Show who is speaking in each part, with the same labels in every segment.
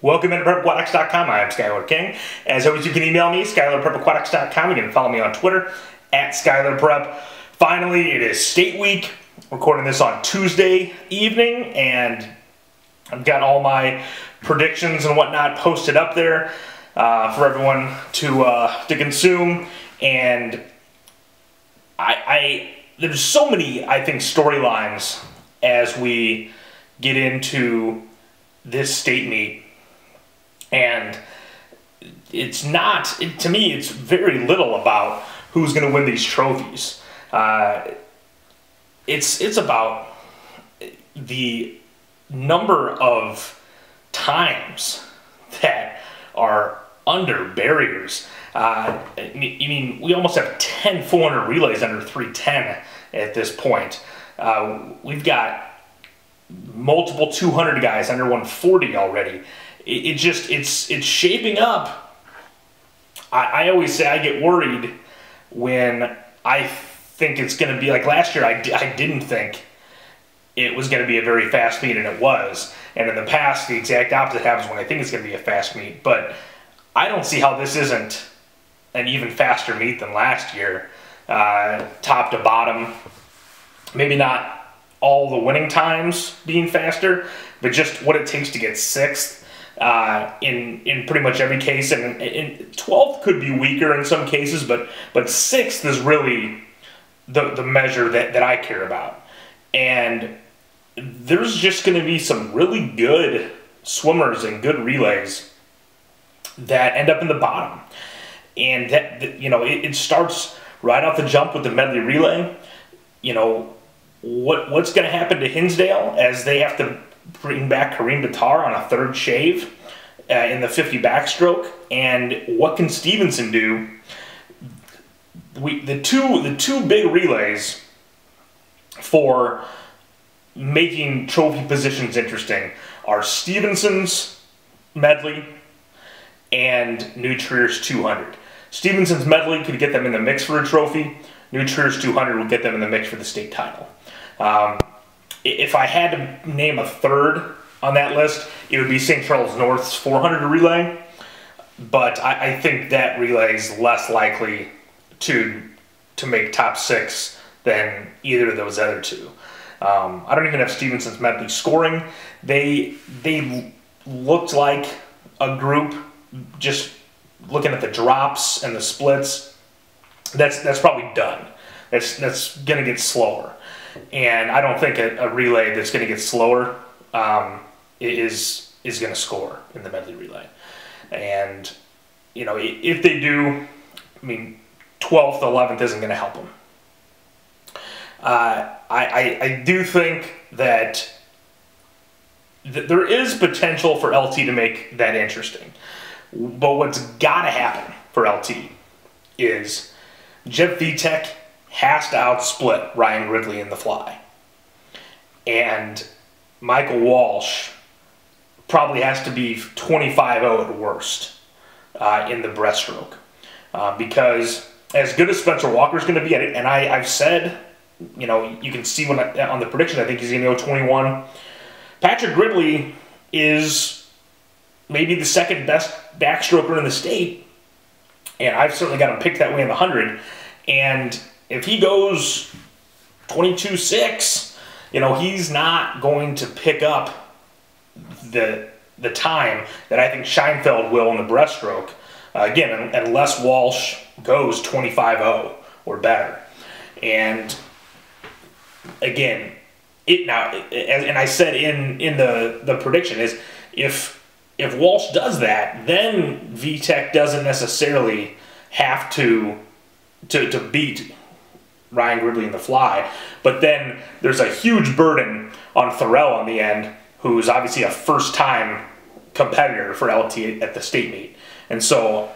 Speaker 1: Welcome into PrepAquatics.com. I am Skylar King. As always, you can email me, Skylar@PrepAquatics.com. You can follow me on Twitter, @SkylarPrep. Finally, it is state week. Recording this on Tuesday evening, and I've got all my predictions and whatnot posted up there for everyone to consume. And there's so many, I think, storylines as we get into this state meet. And it's not, to me, it's very little about who's going to win these trophies. It's about the number of times that are under barriers. I mean, we almost have 10 400 relays under 310 at this point. We've got multiple 200 guys under 140 already. It's shaping up. I always say I get worried when I think it's going to be like last year. I didn't think it was going to be a very fast meet, and it was. And in the past, the exact opposite happens when I think it's going to be a fast meet. But I don't see how this isn't an even faster meet than last year, top to bottom. Maybe not all the winning times being faster, but just what it takes to get sixth in pretty much every case. And 12th could be weaker in some cases, but sixth is really the measure that I care about. And there's just going to be some really good swimmers and good relays that end up in the bottom. And that, you know, it starts right off the jump with the medley relay. You know, what's going to happen to Hinsdale as they have to bring back Kareem Batar on a third shave in the 50 backstroke, and what can Stevenson do? The two big relays for making trophy positions interesting are Stevenson's medley and New Trier's 200. Stevenson's medley could get them in the mix for a trophy. New Trier's 200 would get them in the mix for the state title. If I had to name a third on that list, it would be St. Charles North's 400 relay. But I think that relay is less likely to make top six than either of those other two. I don't even have Stevenson's medley scoring. They looked like a group, just looking at the drops and the splits. That's probably done. That's going to get slower. And I don't think a relay that's going to get slower is going to score in the medley relay. And, you know, if they do, I mean, 12th, 11th isn't going to help them. I do think that there is potential for LT to make that interesting. But what's got to happen for LT is Jeff Vitek has to outsplit Ryan Gridley in the fly. And Michael Walsh probably has to be 25-0 at worst in the breaststroke. Because as good as Spencer Walker's going to be at it, and I've said, you know, you can see when on the prediction, I think he's going to go 21. Patrick Gridley is maybe the second best backstroker in the state, and I've certainly got him picked that way in the 100. And if he goes 22.6, you know, he's not going to pick up the time that I think Scheinfeld will in the breaststroke. Again, unless Walsh goes 25-0 or better. And again, and I said in the prediction is if Walsh does that, then VTech doesn't necessarily have to beat Ryan Gridley in the fly. But then there's a huge burden on Thorell on the end, who's obviously a first-time competitor for LT at the state meet. And so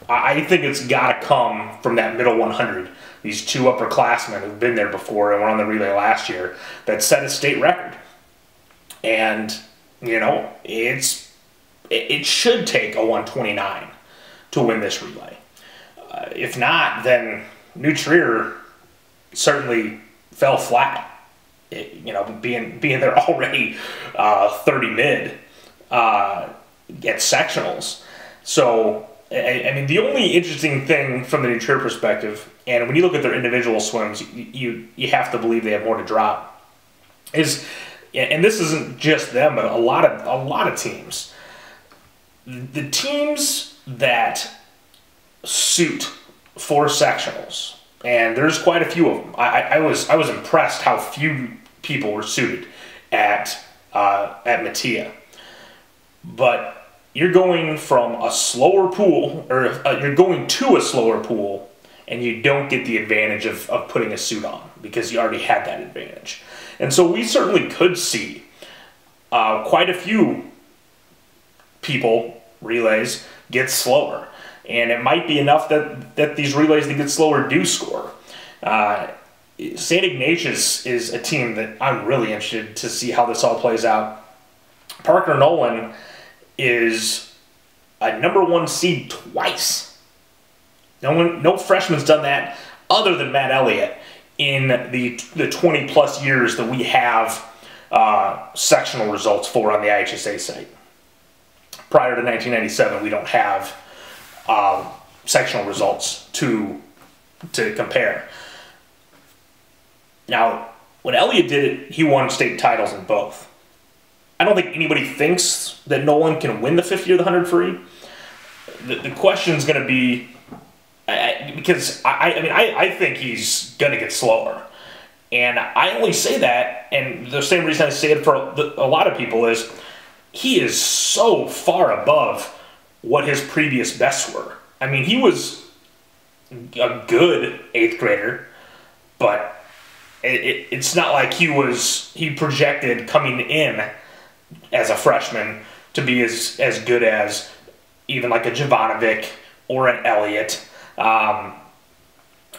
Speaker 1: I think it's got to come from that middle 100. These two upperclassmen who've been there before and were on the relay last year that set a state record. And, you know, it should take a 129 to win this relay. If not, then New Trier certainly fell flat. You know, being there already 30 mid. at sectionals. So, I mean, the only interesting thing from the Nature perspective, and when you look at their individual swims, you have to believe they have more to drop, is, and this isn't just them, but a lot of teams. The teams that suit for sectionals, and there's quite a few of them. I was impressed how few people were suited at Mattia. But you're going from a slower pool, or you're going to a slower pool, and you don't get the advantage of putting a suit on because you already had that advantage. And so we certainly could see quite a few people, relays, get slower. And it might be enough that these relays that get slower do score. St. Ignatius is a team that I'm really interested to see how this all plays out. Parker Nolan is a #1 seed twice. No freshman's done that other than Matt Elliott in the 20-plus years that we have sectional results for on the IHSA site. Prior to 1997, we don't have sectional results to compare. Now, when Elliott did it, he won state titles in both. I don't think anybody thinks that Nolan can win the 50 or the 100 free. The question is going to be, because I think he's going to get slower. And I only say that, and the same reason I say it for a lot of people is, he is so far above what his previous bests were. I mean, he was a good 8th grader, but it's not like he projected coming in as a freshman to be as good as even like a Jovanovic or an Elliott.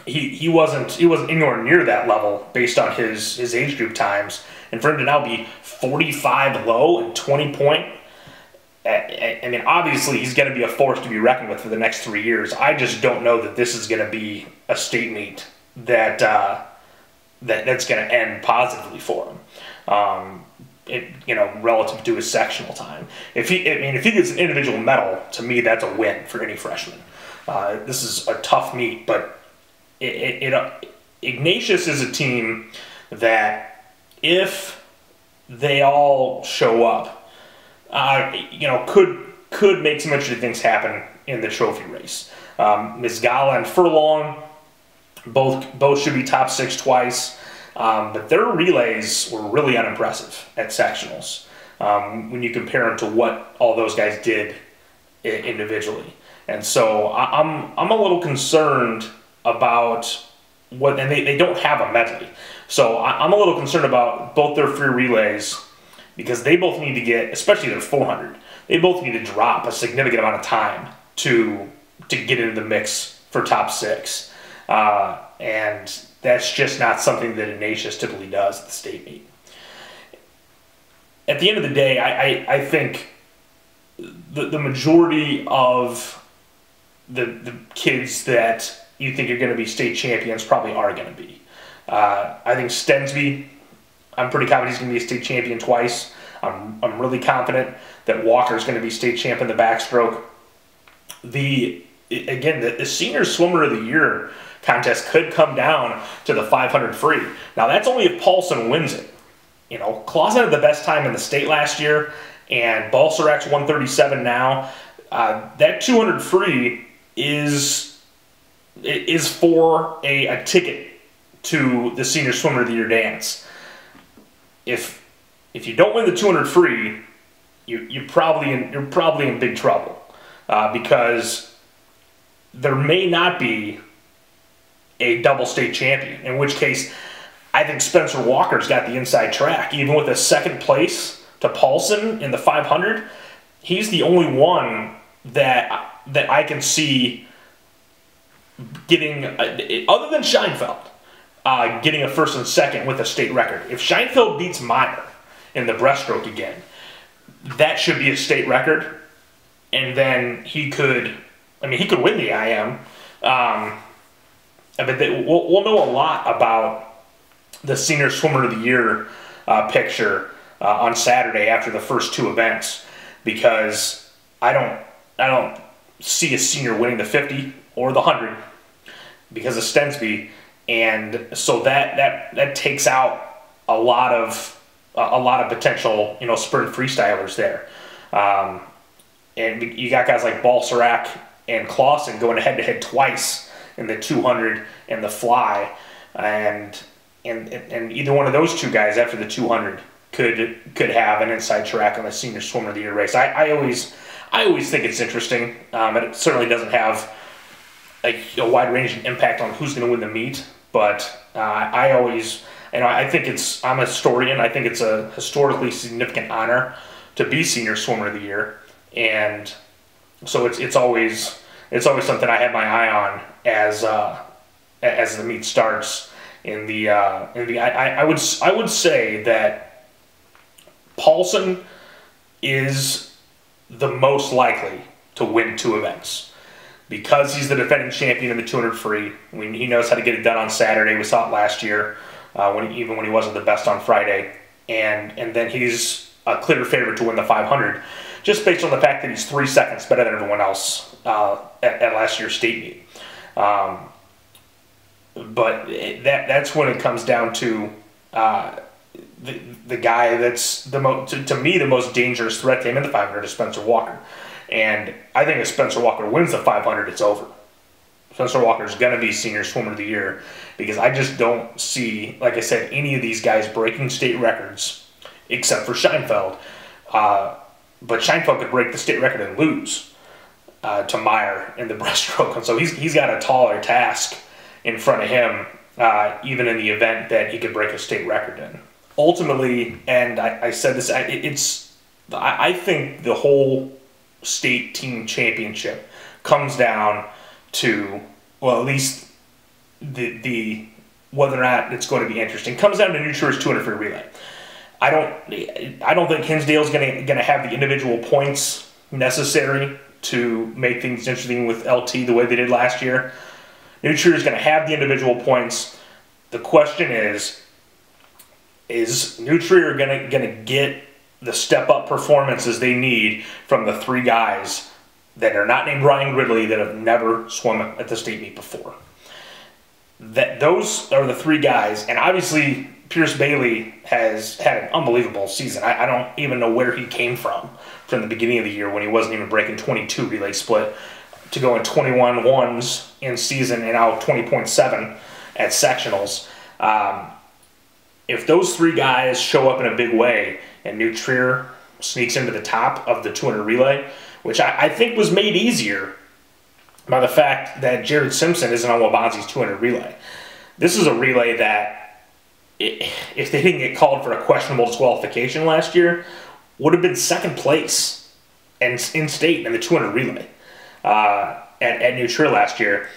Speaker 1: He wasn't anywhere near that level based on his age group times, and for him to now be 45 low and 20 point, I mean, obviously he's going to be a force to be reckoned with for the next 3 years. I just don't know that this is going to be a state meet that's going to end positively for him. Relative to his sectional time. If he gets an individual medal, to me that's a win for any freshman. This is a tough meet, but Ignatius is a team that, if they all show up, could make some interesting things happen in the trophy race. Mizgala and Furlong both should be top 6 twice, but their relays were really unimpressive at sectionals when you compare them to what all those guys did individually. And so I'm a little concerned about what, and they don't have a medley. So I'm a little concerned about both their free relays, because they both need to get, especially their 400, they both need to drop a significant amount of time to get into the mix for top 6. And that's just not something that Ignatius typically does at the state meet. At the end of the day, I think the majority of the kids that you think are going to be state champions probably are going to be. I think Stensby, I'm pretty confident he's going to be a state champion twice. I'm really confident that Walker's going to be state champ in the backstroke. The senior swimmer of the year contest could come down to the 500 free. Now that's only if Paulson wins it. Clausen had the best time in the state last year, and Balsarek's 137 now. That 200 free is for a ticket to the senior swimmer of the year dance. If you don't win the 200 free, you're probably in big trouble, because there may not be a double state champion, in which case I think Spencer Walker's got the inside track. Even with a 2nd place to Paulson in the 500, he's the only one that I can see getting, other than Scheinfeld, getting a 1st and 2nd with a state record. If Scheinfeld beats Meyer in the breaststroke again, that should be a state record, and then he could win the IM. But we'll know a lot about the senior swimmer of the year picture on Saturday after the first 2 events, because I don't see a senior winning the 50 or the 100 because of Stensby, and so that takes out a lot of potential, sprint freestylers there. And you got guys like Balserac and Clausen going head-to-head twice in the 200 and the fly, and either one of those two guys after the 200 could have an inside track on the senior swimmer of the year race. I always think it's interesting. It certainly doesn't have a wide-ranging impact on who's going to win the meet, but I always, I think I'm a historian. I think it's a historically significant honor to be senior swimmer of the year, and so it's always something I have my eye on as the meet starts. I would say that Paulson is the most likely to win 2 events because he's the defending champion in the 200 free. He knows how to get it done on Saturday. We saw it last year, when he wasn't the best on Friday, and then he's a clear favorite to win the 500, just based on the fact that he's 3 seconds better than everyone else at last year's state meet. But that's when it comes down to the guy that's to me the most dangerous threat to him in the 500 is Spencer Walker. And I think if Spencer Walker wins the 500, it's over. Spencer Walker is going to be senior swimmer of the year because I just don't see, like I said, any of these guys breaking state records except for Scheinfeld. But Scheinfeld could break the state record and lose to Meyer in the breaststroke. And so he's got a taller task in front of him, even in the event that he could break a state record in. Ultimately, and I said this, I think the whole state team championship comes down to, well, at least the whether or not it's going to be interesting comes down to New Trier's 200 free relay. I don't think Hinsdale's going to have the individual points necessary to make things interesting with LT the way they did last year. New Trier is going to have the individual points. The question is New Trier going to get the step-up performances they need from the 3 guys that are not named Ryan Gridley that have never swum at the state meet before? Those are the 3 guys, and obviously Pierce Bailey has had an unbelievable season. I don't even know where he came from the beginning of the year when he wasn't even breaking 22 relay split to go in 21 ones in season and now 20.7 at sectionals. If those 3 guys show up in a big way and New Trier sneaks into the top of the 200 relay, which I think was made easier by the fact that Jared Simpson isn't on Wabanzi's 200 relay. This is a relay that, if they didn't get called for a questionable disqualification last year, would have been 2nd place in state in the 200 relay at New Trier last year.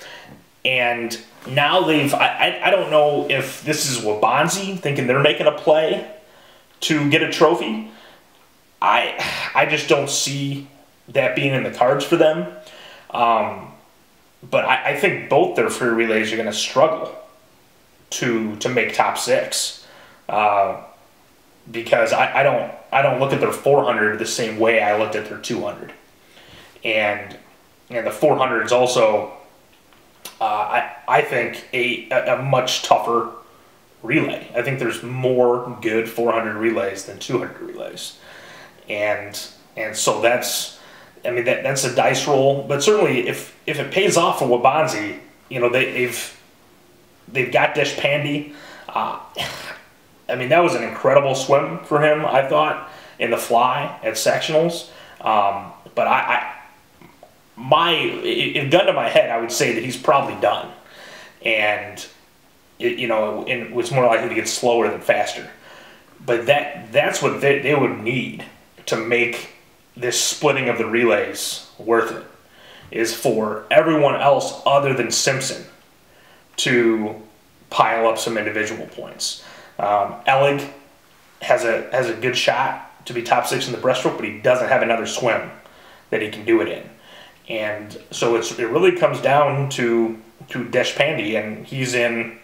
Speaker 1: And now I don't know if this is Wabanzi thinking they're making a play to get a trophy. I just don't see that being in the cards for them. But I think both their free relays are going to struggle to make top 6 because I don't look at their 400 the same way I looked at their 200, and the 400 is also I think a much tougher relay. I think there's more good 400 relays than 200 relays, and so that's a dice roll. But certainly if it pays off for Wabanzi, they've got Desh Pandy. That was an incredible swim for him, I thought, in the fly at sectionals. But if gun to my head, I would say that he's probably done, and it's more likely to get slower than faster. But that's what they would need to make this splitting of the relays worth it, is for everyone else other than Simpson to pile up some individual points. Ellig has a good shot to be top 6 in the breaststroke, but he doesn't have another swim that he can do it in. And so it really comes down to Desh Pandy, and he's in,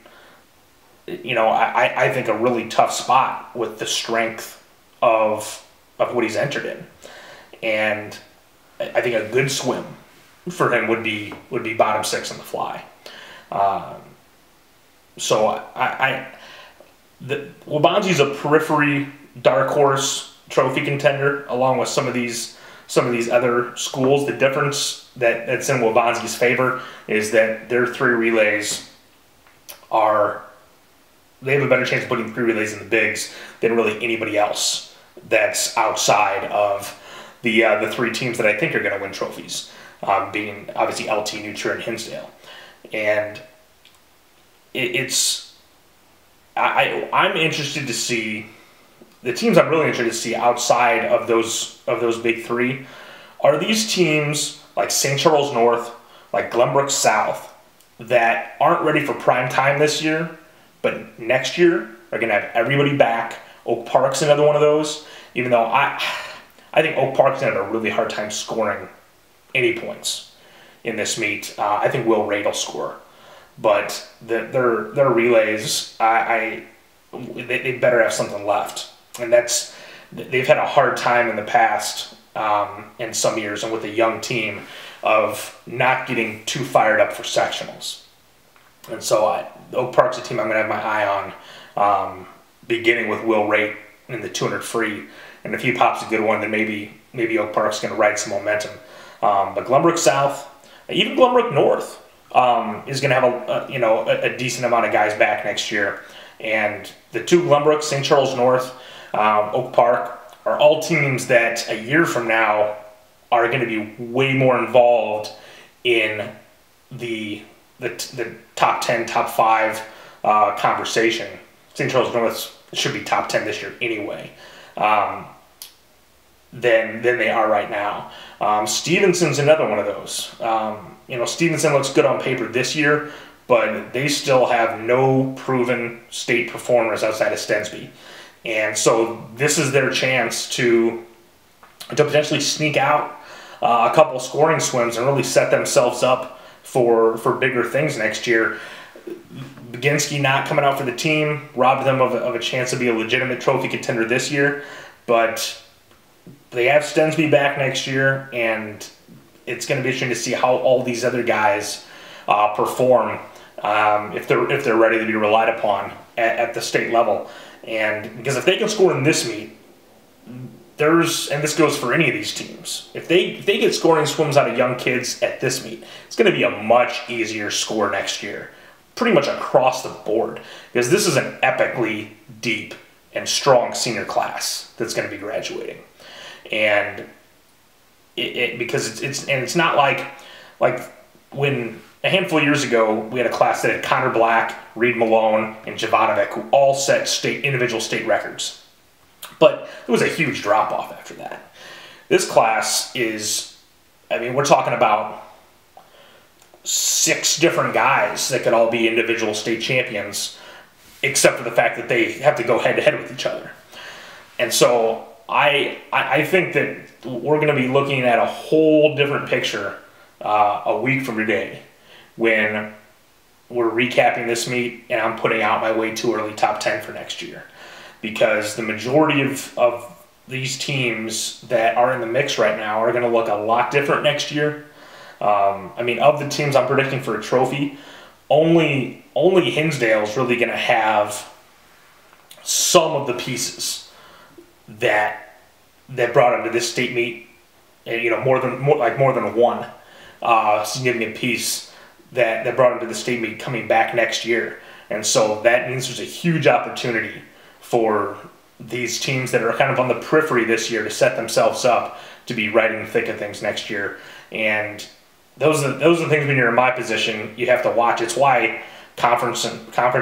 Speaker 1: I think, a really tough spot with the strength of what he's entered in. And I think a good swim for him would be bottom 6 on the fly. So Waubonsie's a periphery dark horse trophy contender, along with some of these other schools. The difference that's in Waubonsie's favor is that their 3 relays they have a better chance of putting 3 relays in the bigs than really anybody else that's outside of the 3 teams that I think are going to win trophies, being obviously LT, New and Hinsdale. And I'm interested to see the teams. I'm really interested to see outside of those big 3. Are these teams like St. Charles North, like Glenbrook South, that aren't ready for prime time this year, but next year are going to have everybody back? Oak Park's another one of those. Even though I think Oak Park's going to have a really hard time scoring any points in this meet. I think Will Raid will score. But their relays, they better have something left, and they've had a hard time in the past, in some years, and with a young team, of not getting too fired up for sectionals. And so Oak Park's a team I'm going to have my eye on, beginning with Will Rate in the 200 free, and if he pops a good one, then maybe Oak Park's going to ride some momentum. But Glenbrook South, even Glenbrook North, is going to have a decent amount of guys back next year. And the 2 Glenbrooks, St. Charles North, Oak Park, are all teams that a year from now are going to be way more involved in the top 10, top 5 conversation. St. Charles North should be top 10 this year anyway, than they are right now. Stevenson's another one of those. Stevenson looks good on paper this year, but they still have no proven state performers outside of Stensby. And so this is their chance to potentially sneak out a couple scoring swims and really set themselves up for bigger things next year. Baginski not coming out for the team robbed them of a chance to be a legitimate trophy contender this year, but they have Stensby back next year, and it's going to be interesting to see how all these other guys perform, if they're ready to be relied upon at the state level. And because if they can score in this meet, and this goes for any of these teams, if they get scoring swims out of young kids at this meet, it's going to be a much easier score next year, pretty much across the board, because this is an epically deep and strong senior class that's going to be graduating. And because it's not like when a handful of years ago we had a class that had Connor Black, Reed Malone, and Jovanovic, who all set individual state records. But it was a huge drop-off after that. This class is, we're talking about 6 different guys that could all be individual state champions, except for the fact that they have to go head-to-head with each other. And so I think that we're going to be looking at a whole different picture a week from today when we're recapping this meet and I'm putting out my way too early top 10 for next year. Because the majority of these teams that are in the mix right now are going to look a lot different next year. Of the teams I'm predicting for a trophy, only Hinsdale's really going to have some of the pieces that brought him to this state meet, and more than one significant piece that brought him to the state meet coming back next year. And so that means there's a huge opportunity for these teams that are kind of on the periphery this year to set themselves up to be right in the thick of things next year. And those are the things when you're in my position you have to watch. It's why conference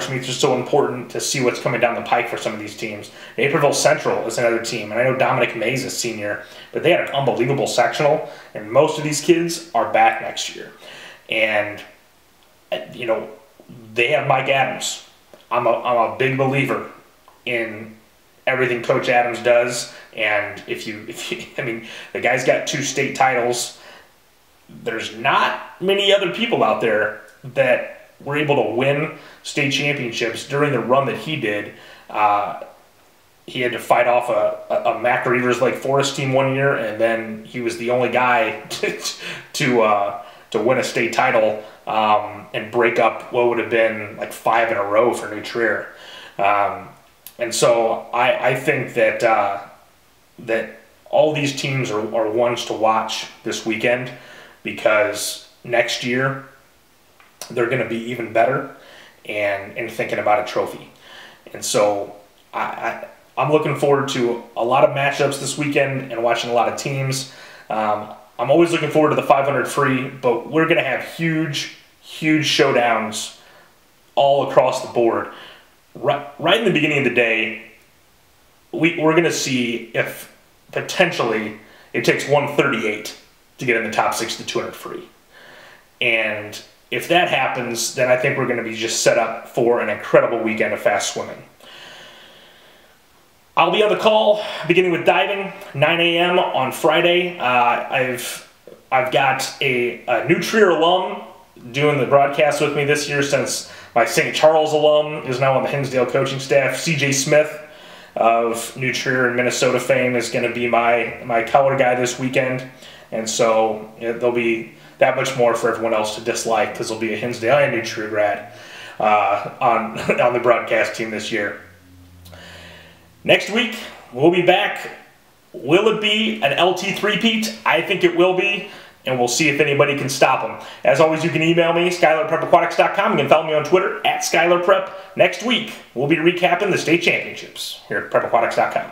Speaker 1: meets are so important, to see what's coming down the pike for some of these teams. Naperville Central is another team, and I know Dominic Mays is senior, but they had an unbelievable sectional, and most of these kids are back next year. And they have Mike Adams. I'm a big believer in everything Coach Adams does, and if you the guy's got 2 state titles. There's not many other people out there that were able to win state championships during the run that he did, he had to fight off a Mac Reavers Lake Forest team one year, and then he was the only guy to win a state title and break up what would have been like 5 in a row for New Trier. And so I think that that all these teams are ones to watch this weekend, because next year they're going to be even better and thinking about a trophy. And so I'm looking forward to a lot of matchups this weekend and watching a lot of teams. I'm always looking forward to the 500 free, but we're going to have huge showdowns all across the board. Right in the beginning of the day, we're going to see if potentially it takes 138 to get in the top 6 to 200 free. And if that happens, then I think we're going to be just set up for an incredible weekend of fast swimming. I'll be on the call beginning with diving, 9 a.m. on Friday. I've got a New Trier alum doing the broadcast with me this year, since my St. Charles alum is now on the Hinsdale coaching staff. CJ Smith of New Trier and Minnesota fame is going to be my color guy this weekend. And so there'll be that much more for everyone else to dislike, because there'll be a Hinsdale and New Trier grad on the broadcast team this year. Next week, we'll be back. Will it be an LT three-peat? I think it will be, and we'll see if anybody can stop them. As always, you can email me, skylarprepaquatics.com. You can follow me on Twitter, @SkylarPrep. Next week, we'll be recapping the state championships here at prepaquatics.com.